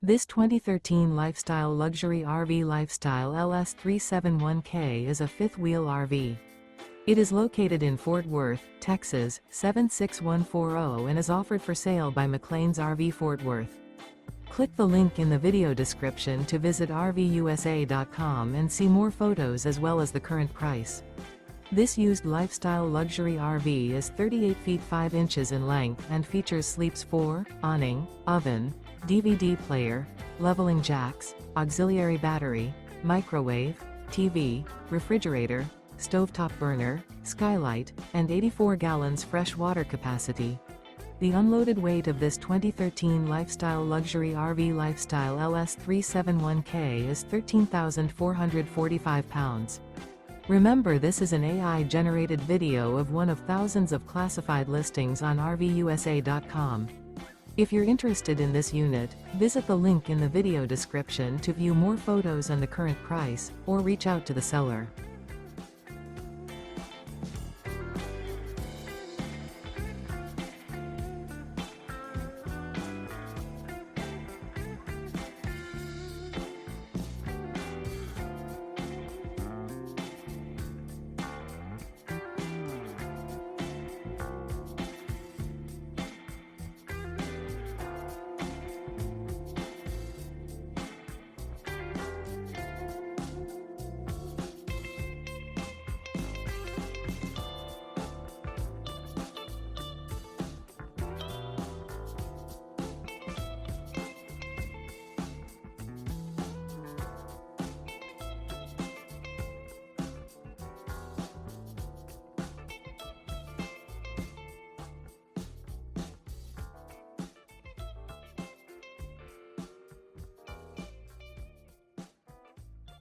This 2013 Lifestyle Luxury RV Lifestyle LS371K is a fifth-wheel RV. It is located in Fort Worth, Texas, 76140 and is offered for sale by McClain's RV Fort Worth. Click the link in the video description to visit RVUSA.com and see more photos as well as the current price. This used lifestyle luxury RV is 38 feet 5 inches in length and features sleeps 4, awning, oven, DVD player, leveling jacks, auxiliary battery, microwave, TV, refrigerator, stovetop burner, skylight, and 84 gallons fresh water capacity. The unloaded weight of this 2013 Lifestyle Luxury RV Lifestyle LS371K is 13,445 pounds. Remember, this is an AI-generated video of one of thousands of classified listings on RVUSA.com. If you're interested in this unit, visit the link in the video description to view more photos and the current price, or reach out to the seller.